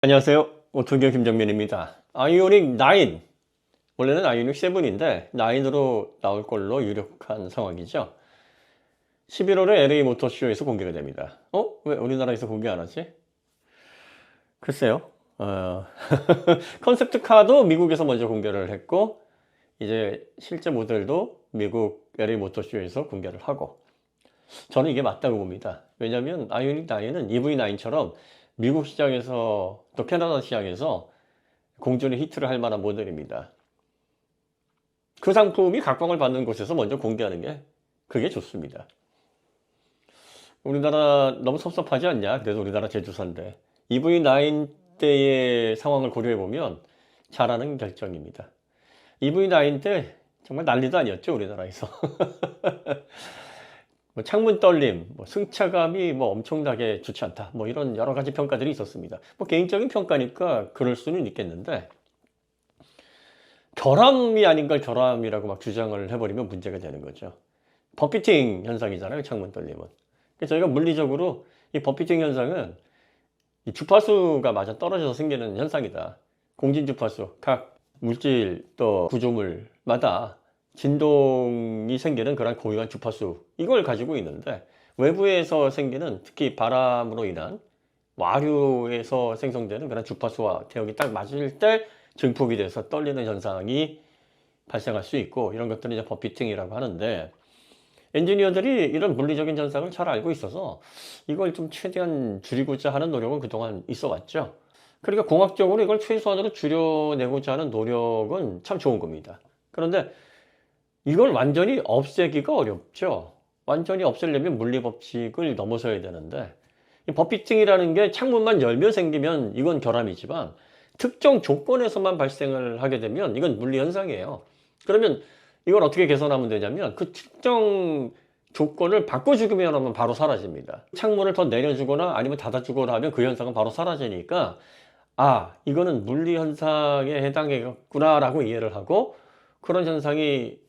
안녕하세요. 오토기어 김정민입니다. 아이오닉 9, 원래는 아이오닉 7인데 9으로 나올 걸로 유력한 상황이죠. 11월에 LA 모터쇼에서 공개가 됩니다. 왜 우리나라에서 공개 안 하지? 글쎄요. 컨셉트카도 미국에서 먼저 공개를 했고, 이제 실제 모델도 미국 LA 모터쇼에서 공개를 하고, 저는 이게 맞다고 봅니다. 왜냐하면 아이오닉 9은 EV9처럼 미국 시장에서 또 캐나다 시장에서 공존의 히트를 할 만한 모델입니다. 그 상품이 각광을 받는 곳에서 먼저 공개하는 게 그게 좋습니다. 우리나라 너무 섭섭하지 않냐? 그래도 우리나라 제조사인데 EV9 때의 상황을 고려해 보면 잘하는 결정입니다. EV9 때 정말 난리도 아니었죠, 우리나라에서. 뭐 창문 떨림, 승차감이 엄청나게 좋지 않다, 이런 여러 가지 평가들이 있었습니다. 개인적인 평가니까 그럴 수는 있겠는데, 결함이 아닌 걸 결함이라고 막 주장을 해버리면 문제가 되는 거죠. 버피팅 현상이잖아요, 창문 떨림은. 그래서 저희가 물리적으로 이 버피팅 현상은 이 주파수가 맞아 떨어져서 생기는 현상이다. 공진 주파수, 각 물질 또 구조물마다 진동이 생기는 그런 고유한 주파수, 이걸 가지고 있는데, 외부에서 생기는, 특히 바람으로 인한 와류에서 생성되는 그런 주파수와 대역이 딱 맞을 때 증폭이 돼서 떨리는 현상이 발생할 수 있고, 이런 것들을 이제 버피팅이라고 하는데, 엔지니어들이 이런 물리적인 현상을 잘 알고 있어서 이걸 좀 최대한 줄이고자 하는 노력은 그동안 있어 왔죠. 그러니까 공학적으로 이걸 최소한으로 줄여내고자 하는 노력은 참 좋은 겁니다. 그런데 이걸 완전히 없애기가 어렵죠. 완전히 없애려면 물리법칙을 넘어서야 되는데, 이 버피팅이라는 게 창문만 열면 생기면 이건 결함이지만, 특정 조건에서만 발생을 하게 되면 이건 물리현상이에요. 그러면 이걸 어떻게 개선하면 되냐면, 그 특정 조건을 바꿔주기만 하면 바로 사라집니다. 창문을 더 내려주거나 아니면 닫아주거나 하면 그 현상은 바로 사라지니까, 이거는 물리현상에 해당하겠구나 라고 이해를 하고, 그런 현상이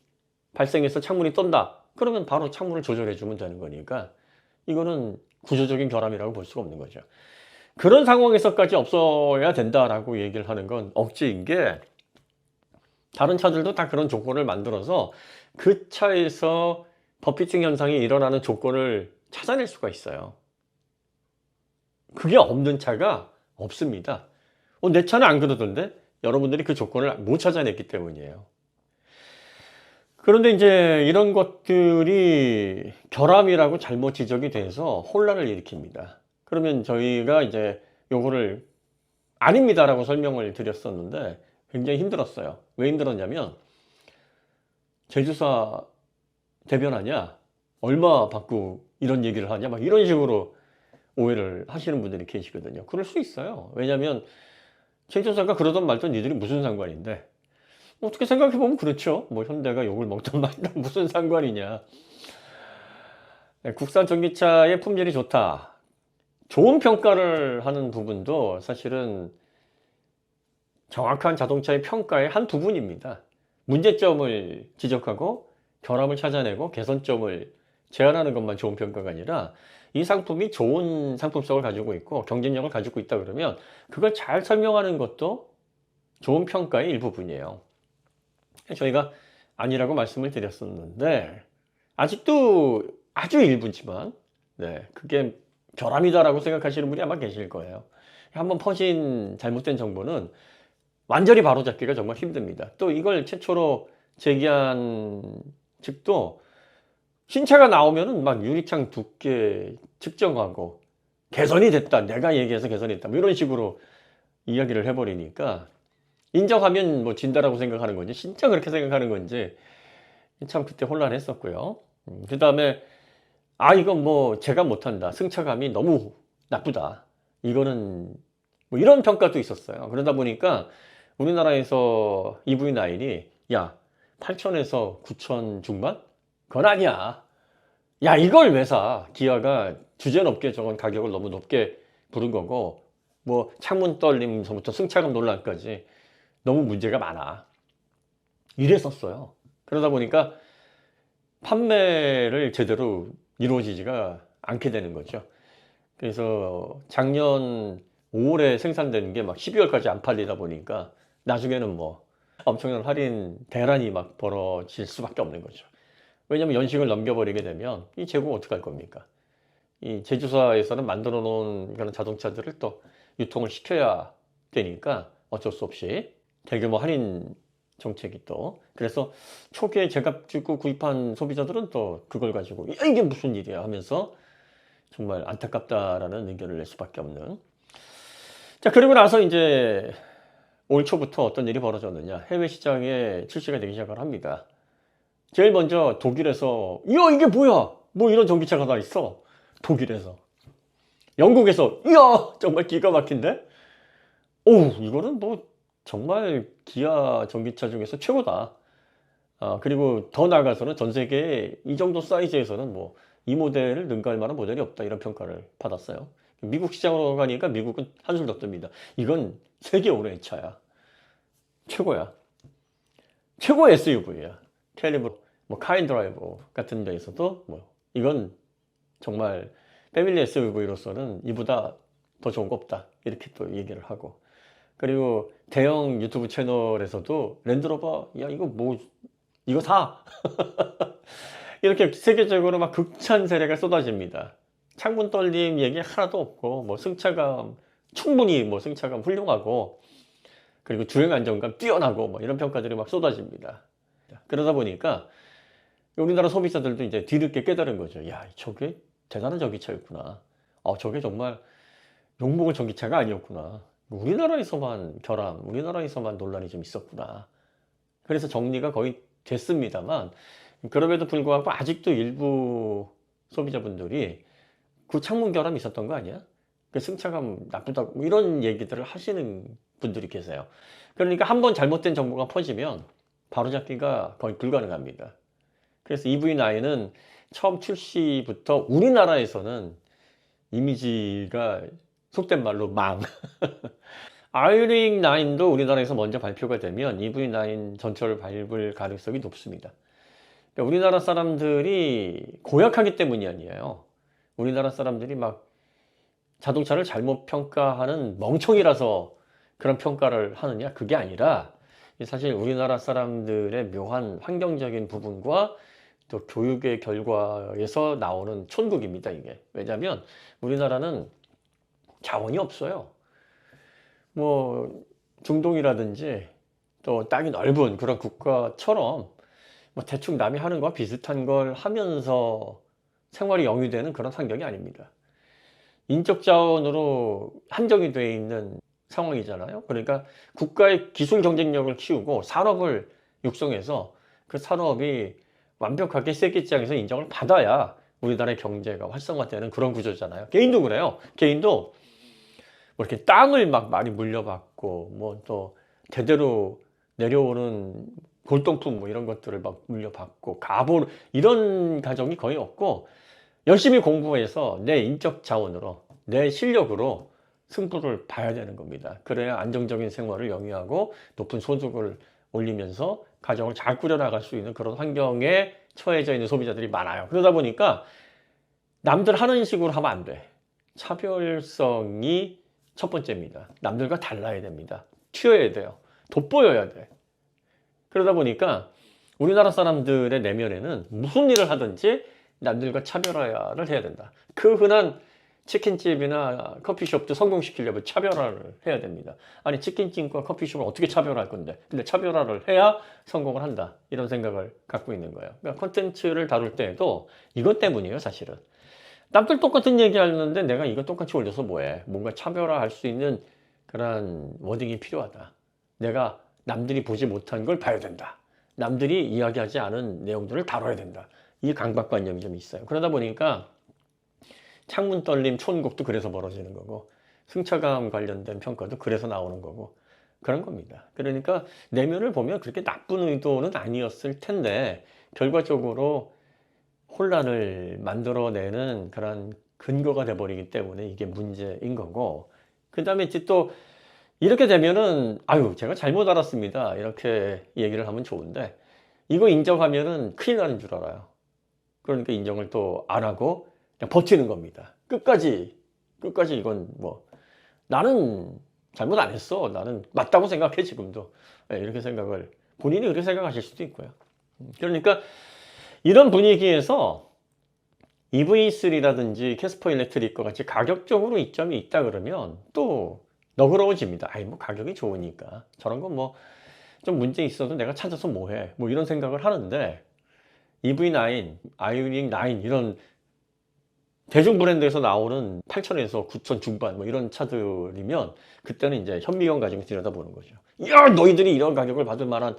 발생해서 창문이 떤다, 그러면 바로 창문을 조절해 주면 되는 거니까 이거는 구조적인 결함이라고 볼 수가 없는 거죠. 그런 상황에서까지 없어야 된다라고 얘기를 하는 건 억지인 게, 다른 차들도 다 그런 조건을 만들어서 그 차에서 버피팅 현상이 일어나는 조건을 찾아낼 수가 있어요. 그게 없는 차가 없습니다. 내 차는 안 그러던데? 여러분들이 그 조건을 못 찾아냈기 때문이에요. 그런데 이제 이런 것들이 결함이라고 잘못 지적이 돼서 혼란을 일으킵니다. 그러면 저희가 이제 요거를 아닙니다라고 설명을 드렸었는데 굉장히 힘들었어요. 왜 힘들었냐면, 제조사 대변하냐? 얼마 받고 이런 얘기를 하냐? 막 이런 식으로 오해를 하시는 분들이 계시거든요. 그럴 수 있어요. 왜냐면 제조사가 그러던 말던 니들이 무슨 상관인데, 어떻게 생각해보면 그렇죠. 현대가 욕을 먹던 말이랑 무슨 상관이냐. 네, 국산 전기차의 품질이 좋다, 좋은 평가를 하는 부분도 사실은 정확한 자동차의 평가의 한 부분입니다. 문제점을 지적하고 결함을 찾아내고 개선점을 제안하는 것만 좋은 평가가 아니라, 이 상품이 좋은 상품성을 가지고 있고 경쟁력을 가지고 있다 그러면 그걸 잘 설명하는 것도 좋은 평가의 일부분이에요. 저희가 아니라고 말씀을 드렸었는데, 아직도 아주 일부지만, 네, 그게 결함이다라고 생각하시는 분이 아마 계실 거예요. 한번 퍼진 잘못된 정보는 완전히 바로잡기가 정말 힘듭니다. 또 이걸 최초로 제기한 측도 신차가 나오면은 막 유리창 두께 측정하고 개선이 됐다, 내가 얘기해서 개선이 됐다, 이런 식으로 이야기를 해버리니까, 인정하면 진다라고 생각하는 건지 진짜 그렇게 생각하는 건지 참 그때 혼란했었고요. 그 다음에 이건 제가 못한다, 승차감이 너무 나쁘다, 이거는 이런 평가도 있었어요. 그러다 보니까 우리나라에서 EV9이 8천에서 9천 중반? 그건 아니야. 이걸 왜 사? 기아가 주제넘게 저건 가격을 너무 높게 부른 거고, 창문 떨림서부터 승차감 논란까지 너무 문제가 많아, 이랬었어요. 그러다 보니까 판매를 제대로 이루어지지가 않게 되는 거죠. 그래서 작년 5월에 생산되는 게 막 12월까지 안 팔리다 보니까 나중에는 뭐 엄청난 할인 대란이 막 벌어질 수밖에 없는 거죠. 왜냐면 연식을 넘겨버리게 되면 이 재고 어떻게 할 겁니까? 이 제조사에서는 만들어 놓은 그런 자동차들을 또 유통을 시켜야 되니까 어쩔 수 없이 대규모 할인 정책이 또 그래서 초기에 제값 주고 구입한 소비자들은 또 그걸 가지고 야, 이게 무슨 일이야 하면서 정말 안타깝다라는 의견을 낼 수밖에 없는. 자, 그리고 나서 이제 올 초부터 어떤 일이 벌어졌느냐. 해외 시장에 출시가 되기 시작을 합니다. 제일 먼저 독일에서 이야 이게 뭐야 뭐 이런 전기차가 다 있어. 독일에서. 영국에서 이야 정말 기가 막힌데. 오 이거는 뭐 정말 기아 전기차 중에서 최고다. 그리고 더 나아가서는 전 세계에 이 정도 사이즈에서는 뭐 이 모델을 능가할 만한 모델이 없다 이런 평가를 받았어요. 미국 시장으로 가니까 미국은 한술 더 뜹니다. 이건 세계 5의 차야. 최고야. 최고 SUV야. 캘리브, 뭐 카인드라이버 같은 데에서도 뭐 이건 정말 패밀리 SUV로서는 이보다 더 좋은 거 없다. 이렇게 또 얘기를 하고. 그리고 대형 유튜브 채널에서도 랜드로버 야 이거 뭐 이거 사. 이렇게 세계적으로 막 극찬 세례가 쏟아집니다. 창문 떨림 얘기 하나도 없고 뭐 승차감 충분히 뭐 승차감 훌륭하고 그리고 주행 안정감 뛰어나고 뭐 이런 평가들이 막 쏟아집니다. 그러다 보니까 우리나라 소비자들도 이제 뒤늦게 깨달은 거죠. 야, 저게 대단한 전기차였구나. 저게 정말 욕먹을 전기차가 아니었구나. 우리나라에서만 결함, 우리나라에서만 논란이 좀 있었구나. 그래서 정리가 거의 됐습니다만 그럼에도 불구하고 아직도 일부 소비자분들이 그 창문 결함이 있었던 거 아니야? 그 승차감 나쁘다고 뭐 이런 얘기들을 하시는 분들이 계세요. 그러니까 한번 잘못된 정보가 퍼지면 바로잡기가 거의 불가능합니다. 그래서 EV9은 처음 출시부터 우리나라에서는 이미지가 속된 말로 망. 아이링 9도 우리나라에서 먼저 발표가 되면 EV9 전철을 밟을 가능성이 높습니다. 그러니까 우리나라 사람들이 고약하기 때문이 아니에요. 우리나라 사람들이 막 자동차를 잘못 평가하는 멍청이라서 그런 평가를 하느냐? 그게 아니라 사실 우리나라 사람들의 묘한 환경적인 부분과 또 교육의 결과에서 나오는 촌극입니다, 이게. 왜냐하면 우리나라는 자원이 없어요. 뭐 중동이라든지 또 땅이 넓은 그런 국가처럼 뭐 대충 남이 하는 거와 비슷한 걸 하면서 생활이 영위되는 그런 환경이 아닙니다. 인적 자원으로 한정이 되어 있는 상황이잖아요. 그러니까 국가의 기술 경쟁력을 키우고 산업을 육성해서 그 산업이 완벽하게 세계 시장에서 인정을 받아야 우리나라의 경제가 활성화되는 그런 구조잖아요. 개인도 그래요. 개인도 뭐 이렇게 땅을 막 많이 물려받고 뭐 또 대대로 내려오는 골동품 뭐 이런 것들을 막 물려받고 가보 이런 가정이 거의 없고 열심히 공부해서 내 인적 자원으로 내 실력으로 승부를 봐야 되는 겁니다. 그래야 안정적인 생활을 영위하고 높은 소득을 올리면서 가정을 잘 꾸려나갈 수 있는 그런 환경에 처해져 있는 소비자들이 많아요. 그러다 보니까 남들 하는 식으로 하면 안 돼. 차별성이 첫 번째입니다. 남들과 달라야 됩니다. 튀어야 돼요. 돋보여야 돼. 그러다 보니까 우리나라 사람들의 내면에는 무슨 일을 하든지 남들과 차별화를 해야 된다. 그 흔한 치킨집이나 커피숍도 성공시키려면 차별화를 해야 됩니다. 아니 치킨집과 커피숍을 어떻게 차별화할 건데 근데 차별화를 해야 성공을 한다. 이런 생각을 갖고 있는 거예요. 그러니까 콘텐츠를 다룰 때에도 이것 때문이에요, 사실은. 남들 똑같은 얘기 하는데 내가 이거 똑같이 올려서 뭐해. 뭔가 차별화할 수 있는 그런 워딩이 필요하다. 내가 남들이 보지 못한 걸 봐야 된다. 남들이 이야기하지 않은 내용들을 다뤄야 된다. 이 강박관념이 좀 있어요. 그러다 보니까 창문 떨림 촌국도 그래서 벌어지는 거고 승차감 관련된 평가도 그래서 나오는 거고 그런 겁니다. 그러니까 내면을 보면 그렇게 나쁜 의도는 아니었을 텐데 결과적으로 혼란을 만들어내는 그런 근거가 돼버리기 때문에 이게 문제인 거고 그 다음에 이제 또 이렇게 되면은 아유 제가 잘못 알았습니다 이렇게 얘기를 하면 좋은데 이거 인정하면은 큰일 나는 줄 알아요. 그러니까 인정을 또 안 하고 그냥 버티는 겁니다. 끝까지 이건 뭐 나는 잘못 안 했어. 나는 맞다고 생각해 지금도. 네, 이렇게 생각을 본인이 그렇게 생각하실 수도 있고요. 그러니까 이런 분위기에서 EV3라든지 캐스퍼 일렉트릭과 같이 가격적으로 이점이 있다 그러면 또 너그러워집니다. 아이 뭐 가격이 좋으니까 저런 건 뭐 좀 문제 있어도 내가 찾아서 뭐해 뭐 이런 생각을 하는데 EV9, 아이오닉 9 이런 대중 브랜드에서 나오는 8천에서 9천 중반 뭐 이런 차들이면 그때는 이제 현미경 가지고 들여다보는 거죠. 야 너희들이 이런 가격을 받을 만한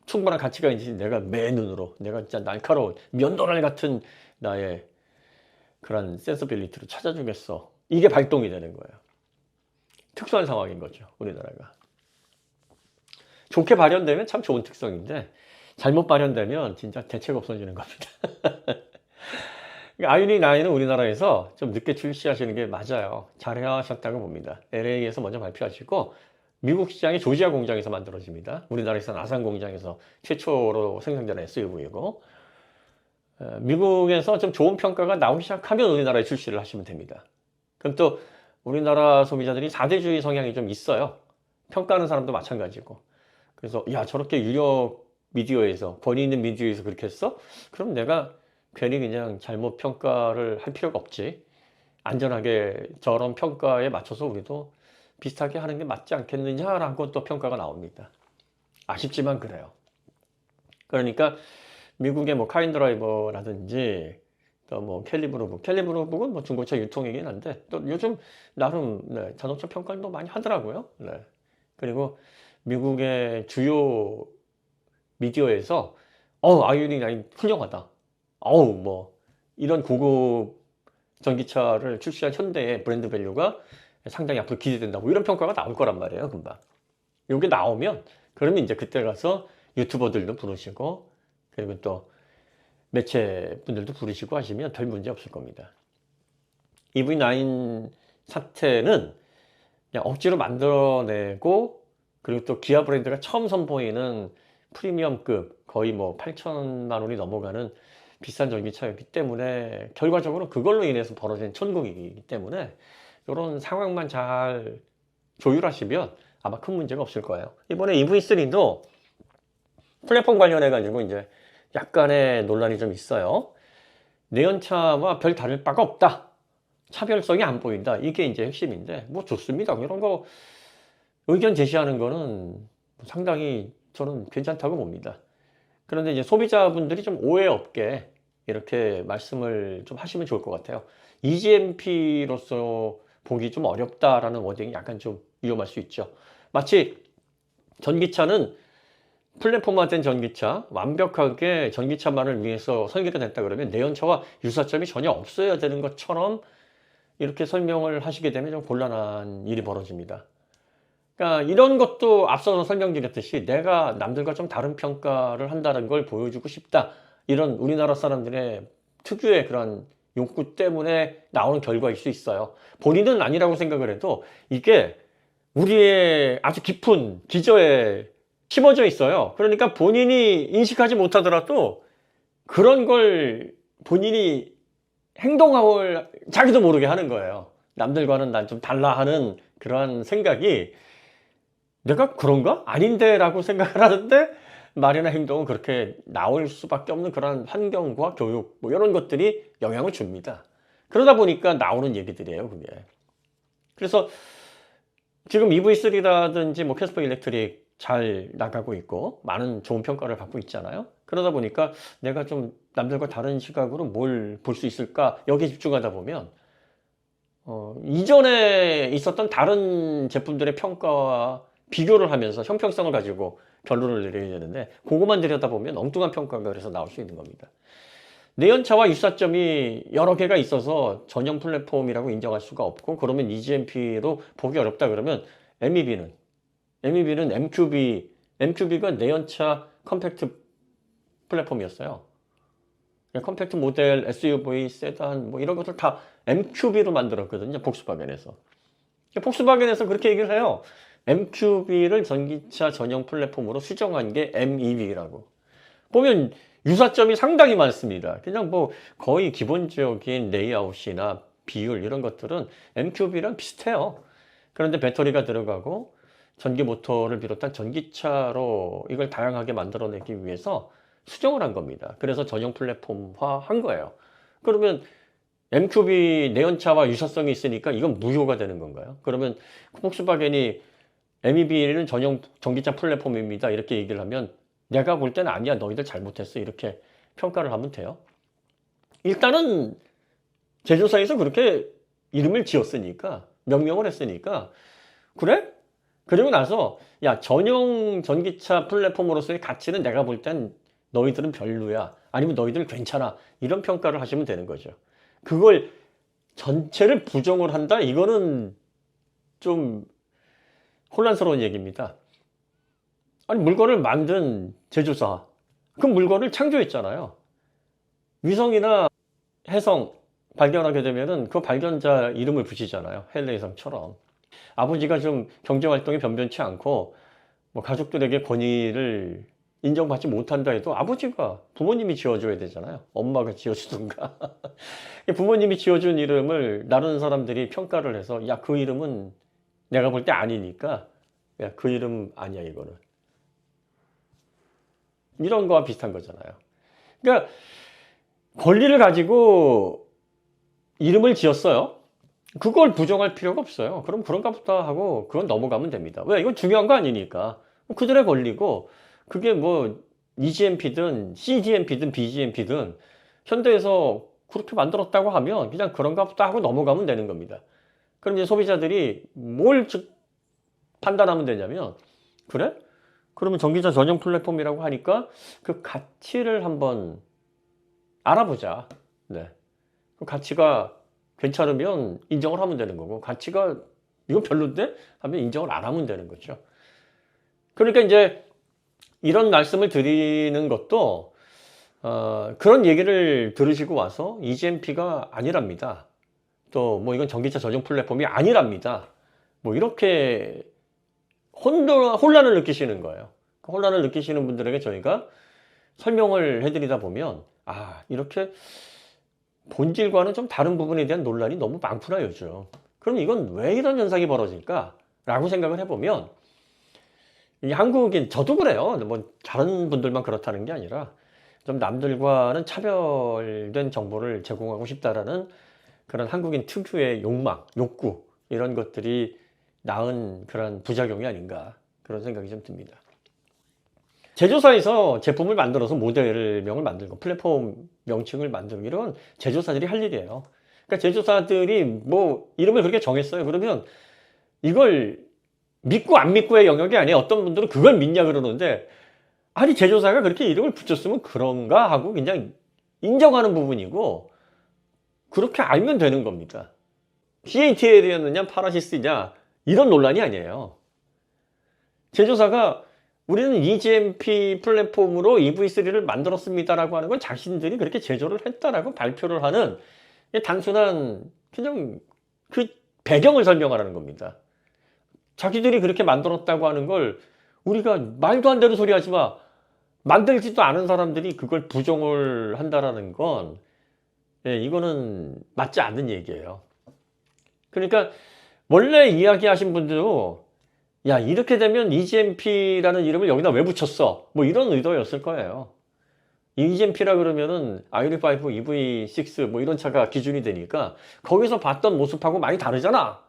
충분한 가치가 있는지 내가 매 눈으로 내가 진짜 날카로운 면도날 같은 나의 그런 센서빌리티로 찾아주겠어. 이게 발동이 되는 거예요. 특수한 상황인 거죠. 우리나라가. 좋게 발현되면 참 좋은 특성인데 잘못 발현되면 진짜 대책 없어지는 겁니다. 아이오닉 9은 우리나라에서 좀 늦게 출시하시는 게 맞아요. 잘하셨다고 봅니다. LA에서 먼저 발표하시고 미국 시장의 조지아 공장에서 만들어집니다. 우리나라에서는 아산 공장에서 최초로 생산되는 SUV이고 미국에서 좀 좋은 평가가 나오기 시작하면 우리나라에 출시를 하시면 됩니다. 그럼 또 우리나라 소비자들이 4대주의 성향이 좀 있어요. 평가하는 사람도 마찬가지고. 그래서 야 저렇게 유력 미디어에서 권위 있는 미디어에서 그렇게 했어? 그럼 내가 괜히 그냥 잘못 평가를 할 필요가 없지. 안전하게 저런 평가에 맞춰서 우리도 비슷하게 하는 게 맞지 않겠느냐라고 또 평가가 나옵니다. 아쉽지만 그래요. 그러니까 미국의 뭐 카인드라이버라든지 또 뭐 캘리브로북은 뭐 중고차 유통이긴 한데 또 요즘 나름 네, 자동차 평가를 또 많이 하더라고요. 네. 그리고 미국의 주요 미디어에서 아이오닉 9 훌륭하다. 뭐 이런 고급 전기차를 출시한 현대의 브랜드 밸류가 상당히 앞으로 기대된다. 뭐 이런 평가가 나올 거란 말이에요, 금방. 이게 나오면 그러면 이제 그때 가서 유튜버들도 부르시고 그리고 또 매체 분들도 부르시고 하시면 별 문제 없을 겁니다. EV9 사태는 그냥 억지로 만들어내고 그리고 또 기아 브랜드가 처음 선보이는 프리미엄급 거의 뭐 8천만 원이 넘어가는 비싼 전기차였기 때문에 결과적으로 그걸로 인해서 벌어진 천국이기 때문에 이런 상황만 잘 조율하시면 아마 큰 문제가 없을 거예요. 이번에 EV3도 플랫폼 관련해 가지고 이제 약간의 논란이 좀 있어요. 내연차와 별 다를 바가 없다. 차별성이 안 보인다. 이게 이제 핵심인데 뭐 좋습니다. 이런 거 의견 제시하는 거는 상당히 저는 괜찮다고 봅니다. 그런데 이제 소비자분들이 좀 오해 없게 이렇게 말씀을 좀 하시면 좋을 것 같아요. EGMP로서 보기 좀 어렵다라는 워딩이 약간 좀 위험할 수 있죠. 마치 전기차는 플랫폼화된 전기차, 완벽하게 전기차만을 위해서 설계가 됐다 그러면 내연차와 유사점이 전혀 없어야 되는 것처럼 이렇게 설명을 하시게 되면 좀 곤란한 일이 벌어집니다. 그러니까 이런 것도 앞서서 설명드렸듯이 내가 남들과 좀 다른 평가를 한다는 걸 보여주고 싶다. 이런 우리나라 사람들의 특유의 그런 욕구 때문에 나오는 결과일 수 있어요. 본인은 아니라고 생각을 해도 이게 우리의 아주 깊은 기저에 심어져 있어요. 그러니까 본인이 인식하지 못하더라도 그런 걸 본인이 행동을 자기도 모르게 하는 거예요. 남들과는 난 좀 달라 하는 그런 생각이 내가 그런가? 아닌데 라고 생각을 하는데 말이나 행동은 그렇게 나올 수밖에 없는 그런 환경과 교육 뭐 이런 것들이 영향을 줍니다. 그러다 보니까 나오는 얘기들이에요, 그게. 그래서 지금 EV3라든지 뭐 캐스퍼 일렉트릭 잘 나가고 있고 많은 좋은 평가를 받고 있잖아요. 그러다 보니까 내가 좀 남들과 다른 시각으로 뭘 볼 수 있을까 여기에 집중하다 보면 이전에 있었던 다른 제품들의 평가와 비교를 하면서 형평성을 가지고 결론을 내려야 되는데 그것만 들여다보면 엉뚱한 평가가 그래서 나올 수 있는 겁니다. 내연차와 유사점이 여러 개가 있어서 전용 플랫폼이라고 인정할 수가 없고 그러면 EGMP로 보기 어렵다 그러면 MEB는 MQB가 내연차 컴팩트 플랫폼이었어요. 컴팩트 모델, SUV, 세단 뭐 이런 것들 다 MQB로 만들었거든요. 폭스바겐에서. 폭스바겐에서 그렇게 얘기를 해요. MQB를 전기차 전용 플랫폼으로 수정한 게 MEB라고. 보면 유사점이 상당히 많습니다. 그냥 뭐 거의 기본적인 레이아웃이나 비율 이런 것들은 MQB랑 비슷해요. 그런데 배터리가 들어가고 전기 모터를 비롯한 전기차로 이걸 다양하게 만들어내기 위해서 수정을 한 겁니다. 그래서 전용 플랫폼화 한 거예요. 그러면 MQB 내연차와 유사성이 있으니까 이건 무효가 되는 건가요? 그러면 폭스바겐이 MEB는 전용 전기차 플랫폼입니다. 이렇게 얘기를 하면 내가 볼 때는 아니야. 너희들 잘못했어. 이렇게 평가를 하면 돼요. 일단은 제조사에서 그렇게 이름을 지었으니까 명명을 했으니까 그래? 그리고 나서 야 전용 전기차 플랫폼으로서의 가치는 내가 볼 땐 너희들은 별로야. 아니면 너희들은 괜찮아. 이런 평가를 하시면 되는 거죠. 그걸 전체를 부정을 한다? 이거는 좀 혼란스러운 얘기입니다. 아니 물건을 만든 제조사 그 물건을 창조했잖아요. 위성이나 해성 발견하게 되면은 그 발견자 이름을 붙이잖아요. 헬레이성처럼. 아버지가 좀 경제활동이 변변치 않고 뭐 가족들에게 권위를 인정받지 못한다 해도 아버지가 부모님이 지어줘야 되잖아요. 엄마가 지어주든가. 부모님이 지어준 이름을 다른 사람들이 평가를 해서 야 그 이름은 내가 볼 때 아니니까 야 그 이름 아니야 이거는. 이런 거와 비슷한 거잖아요. 그러니까 권리를 가지고 이름을 지었어요. 그걸 부정할 필요가 없어요. 그럼 그런가 보다 하고 그건 넘어가면 됩니다. 왜? 이건 중요한 거 아니니까. 그들의 권리고 그게 뭐 EGMP든 CGMP든 BGMP든 현대에서 그렇게 만들었다고 하면 그냥 그런가 보다 하고 넘어가면 되는 겁니다. 그럼 이제 소비자들이 뭘 판단하면 되냐면 그래? 그러면 전기차 전용 플랫폼이라고 하니까 그 가치를 한번 알아보자. 네. 그 가치가 괜찮으면 인정을 하면 되는 거고 가치가 이건 별론데 하면 인정을 안 하면 되는 거죠. 그러니까 이제 이런 말씀을 드리는 것도 그런 얘기를 들으시고 와서 EGMP가 아니랍니다. 또 뭐 이건 전기차 전용 플랫폼이 아니랍니다. 뭐 이렇게 혼란을 느끼시는 거예요. 혼란을 느끼시는 분들에게 저희가 설명을 해드리다 보면 아 이렇게 본질과는 좀 다른 부분에 대한 논란이 너무 많구나 요즘. 그럼 이건 왜 이런 현상이 벌어질까? 라고 생각을 해보면 이 한국인 저도 그래요. 뭐 다른 분들만 그렇다는 게 아니라 좀 남들과는 차별된 정보를 제공하고 싶다라는 그런 한국인 특유의 욕망, 욕구 이런 것들이 낳은 그런 부작용이 아닌가 그런 생각이 좀 듭니다. 제조사에서 제품을 만들어서 모델명을 만들고 플랫폼 명칭을 만들고 이런 제조사들이 할 일이에요. 그러니까 제조사들이 뭐 이름을 그렇게 정했어요. 그러면 이걸 믿고 안 믿고의 영역이 아니에요. 어떤 분들은 그걸 믿냐 그러는데 아니 제조사가 그렇게 이름을 붙였으면 그런가 하고 그냥 인정하는 부분이고 그렇게 알면 되는 겁니다. CATL이었느냐 파라시스냐 이런 논란이 아니에요. 제조사가 우리는 EGMP 플랫폼으로 EV3를 만들었습니다라고 하는 건 자신들이 그렇게 제조를 했다라고 발표를 하는 단순한 그냥 그 배경을 설명하라는 겁니다. 자기들이 그렇게 만들었다고 하는 걸 우리가 말도 안 되는 소리 하지 마. 만들지도 않은 사람들이 그걸 부정을 한다라는 건 이거는 맞지 않는 얘기예요. 그러니까 원래 이야기하신 분들도 야 이렇게 되면 EGMP라는 이름을 여기다 왜 붙였어? 뭐 이런 의도였을 거예요. EGMP라 그러면은 i5, EV6 뭐 이런 차가 기준이 되니까 거기서 봤던 모습하고 많이 다르잖아.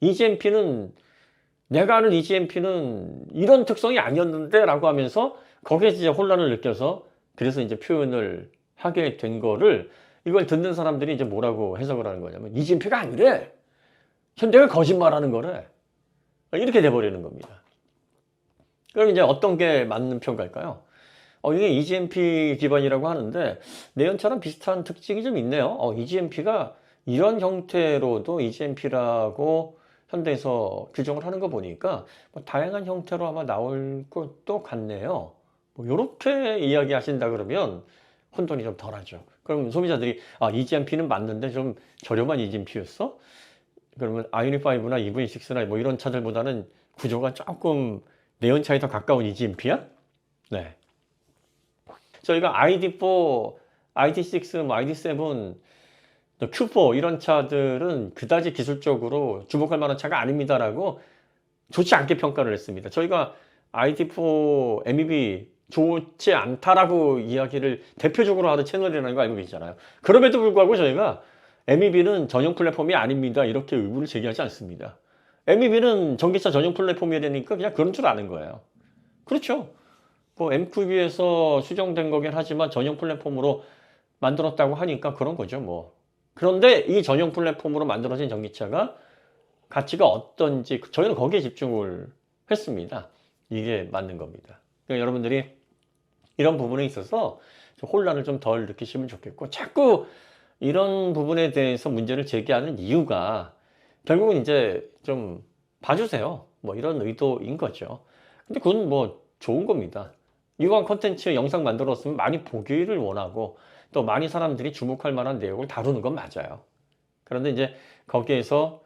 EGMP는 내가 아는 EGMP는 이런 특성이 아니었는데 라고 하면서 거기에 이제 혼란을 느껴서 그래서 이제 표현을 하게 된 거를 이걸 듣는 사람들이 이제 뭐라고 해석을 하는 거냐면 EGMP가 아니래. 현대가 거짓말하는 거래. 이렇게 돼버리는 겁니다. 그럼 이제 어떤 게 맞는 평가일까요? 이게 EGMP 기반이라고 하는데 내연차랑 비슷한 특징이 좀 있네요. EGMP가 이런 형태로도 EGMP라고 현대에서 규정을 하는 거 보니까 뭐 다양한 형태로 아마 나올 것도 같네요. 뭐 이렇게 이야기하신다 그러면 혼돈이 좀 덜하죠. 그럼 소비자들이 EGMP는 맞는데 좀 저렴한 EGMP였어? 그러면 아이오닉5나 EV6나 뭐 이런 차들보다는 구조가 조금 내연차에 더 가까운 EGMP야? 네. 저희가 ID4, ID6, 뭐 ID7 또 Q4 이런 차들은 그다지 기술적으로 주목할 만한 차가 아닙니다라고 좋지 않게 평가를 했습니다. 저희가 ID4 MEB 좋지 않다라고 이야기를 대표적으로 하는 채널이라는 거 알고 계시잖아요. 그럼에도 불구하고 저희가 MEB는 전용 플랫폼이 아닙니다, 이렇게 의문을 제기하지 않습니다. MEB는 전기차 전용 플랫폼이라니까 그냥 그런 줄 아는 거예요. 그렇죠. 뭐 MQB에서 수정된 거긴 하지만 전용 플랫폼으로 만들었다고 하니까 그런 거죠, 뭐. 그런데 이 전용 플랫폼으로 만들어진 전기차가 가치가 어떤지 저희는 거기에 집중을 했습니다. 이게 맞는 겁니다. 그러니까 여러분들이 이런 부분에 있어서 좀 혼란을 좀 덜 느끼시면 좋겠고, 자꾸 이런 부분에 대해서 문제를 제기하는 이유가 결국은 이제 좀 봐주세요, 뭐 이런 의도인 거죠. 근데 그건 뭐 좋은 겁니다. 이러한 컨텐츠 영상 만들었으면 많이 보기를 원하고 또 많이 사람들이 주목할 만한 내용을 다루는 건 맞아요. 그런데 이제 거기에서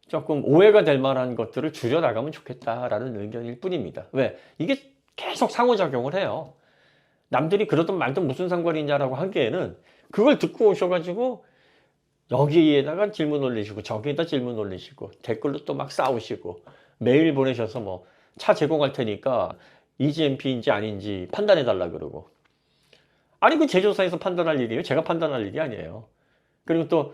조금 오해가 될 만한 것들을 줄여나가면 좋겠다라는 의견일 뿐입니다. 왜? 이게 계속 상호작용을 해요. 남들이 그러든 말든 무슨 상관이냐라고 하기에는 그걸 듣고 오셔가지고 여기에다가 질문 올리시고 저기에다 질문 올리시고 댓글로 또 막 싸우시고 메일 보내셔서 뭐 차 제공할 테니까 EGMP인지 아닌지 판단해 달라 그러고, 아니 그 제조사에서 판단할 일이에요. 제가 판단할 일이 아니에요. 그리고 또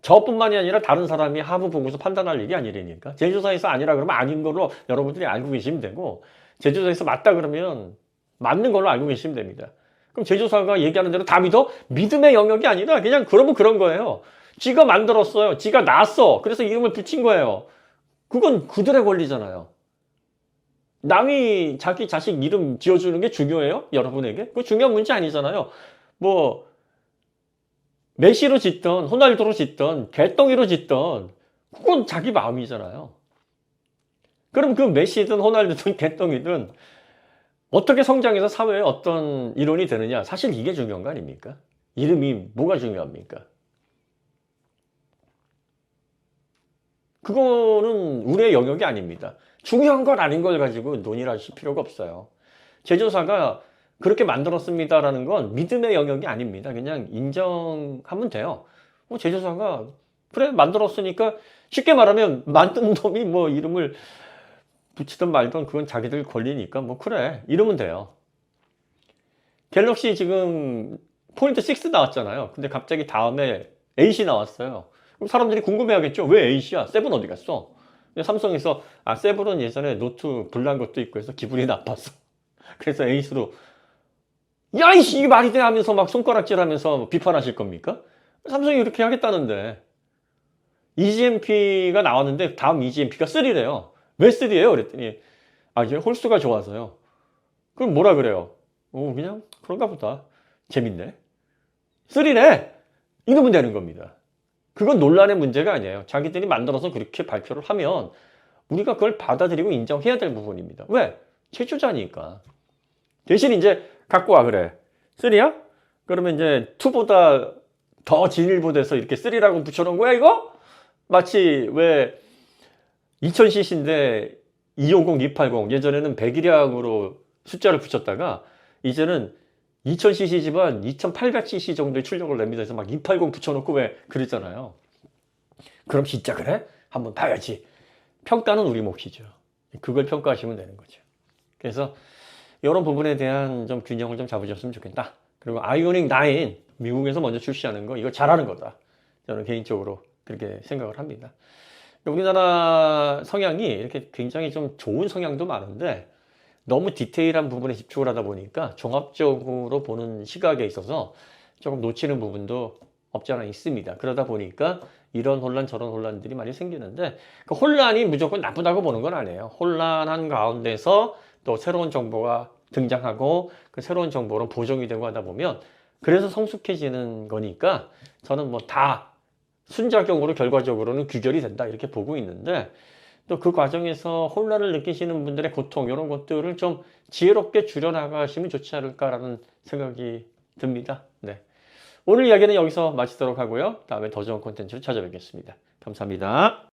저뿐만이 아니라 다른 사람이 하부 보고서 판단할 일이 아니라니까. 제조사에서 아니라 그러면 아닌 걸로 여러분들이 알고 계시면 되고, 제조사에서 맞다 그러면 맞는 걸로 알고 계시면 됩니다. 그럼 제조사가 얘기하는 대로 다 믿어? 믿음의 영역이 아니라 그냥 그러면 그런 거예요. 지가 만들었어요. 지가 낳았어. 그래서 이름을 붙인 거예요. 그건 그들의 권리잖아요. 남이 자기 자식 이름 지어주는 게 중요해요? 여러분에게? 그거 중요한 문제 아니잖아요. 뭐 메시로 짓던 호날두로 짓던 개똥이로 짓던 그건 자기 마음이잖아요. 그럼 그 메시든 호날두든 개똥이든 어떻게 성장해서 사회에 어떤 일원이 되느냐, 사실 이게 중요한 거 아닙니까? 이름이 뭐가 중요합니까? 그거는 우리의 영역이 아닙니다. 중요한 걸 아닌 걸 가지고 논의를 하실 필요가 없어요. 제조사가 그렇게 만들었습니다라는 건 믿음의 영역이 아닙니다. 그냥 인정하면 돼요. 제조사가 그래 만들었으니까, 쉽게 말하면 만든 놈이 뭐 이름을 붙이든 말든 그건 자기들 권리니까 뭐 그래 이러면 돼요. 갤럭시 지금 포인트 6 나왔잖아요. 근데 갑자기 다음에 8이 나왔어요. 그럼 사람들이 궁금해하겠죠. 왜 8이야? 7 어디 갔어? 삼성에서 7은 예전에 노트 불난 것도 있고 해서 기분이 나빴어. 그래서 8으로 야 이씨 이게 말이 돼 하면서 막 손가락질하면서 비판하실 겁니까? 삼성이 이렇게 하겠다는데. EGMP가 나왔는데 다음 EGMP가 3래요. 왜 3예요? 그랬더니 이제 홀수가 좋아서요. 그럼 뭐라 그래요? 그냥 그런가 보다. 재밌네. 3네. 이러면 되는 겁니다. 그건 논란의 문제가 아니에요. 자기들이 만들어서 그렇게 발표를 하면 우리가 그걸 받아들이고 인정해야 될 부분입니다. 왜? 제조자니까. 대신 이제 갖고 와 그래. 3야? 그러면 이제 2보다 더 진일보돼서 이렇게 3라고 붙여놓은 거야 이거? 마치 왜 2000cc인데 250, 280 예전에는 100일량으로 숫자를 붙였다가 이제는 2000cc지만 2800cc 정도의 출력을 냅니다. 해서 막 280 붙여놓고 왜 그랬잖아요. 그럼 진짜 그래? 한번 봐야지. 평가는 우리 몫이죠. 그걸 평가하시면 되는 거죠. 그래서 이런 부분에 대한 좀 균형을 좀 잡으셨으면 좋겠다. 그리고 아이오닉 9 미국에서 먼저 출시하는 거 이거 잘하는 거다. 저는 개인적으로 그렇게 생각을 합니다. 우리나라 성향이 이렇게 굉장히 좀 좋은 성향도 많은데 너무 디테일한 부분에 집중을 하다 보니까 종합적으로 보는 시각에 있어서 조금 놓치는 부분도 없지 않아 있습니다. 그러다 보니까 이런 혼란 저런 혼란들이 많이 생기는데, 그 혼란이 무조건 나쁘다고 보는 건 아니에요. 혼란한 가운데서 또 새로운 정보가 등장하고 그 새로운 정보로 보정이 되고 하다 보면 그래서 성숙해지는 거니까 저는 뭐 다 순작용으로 결과적으로는 규결이 된다 이렇게 보고 있는데, 또 그 과정에서 혼란을 느끼시는 분들의 고통 이런 것들을 좀 지혜롭게 줄여나가시면 좋지 않을까라는 생각이 듭니다. 네. 오늘 이야기는 여기서 마치도록 하고요. 다음에 더 좋은 콘텐츠로 찾아뵙겠습니다. 감사합니다.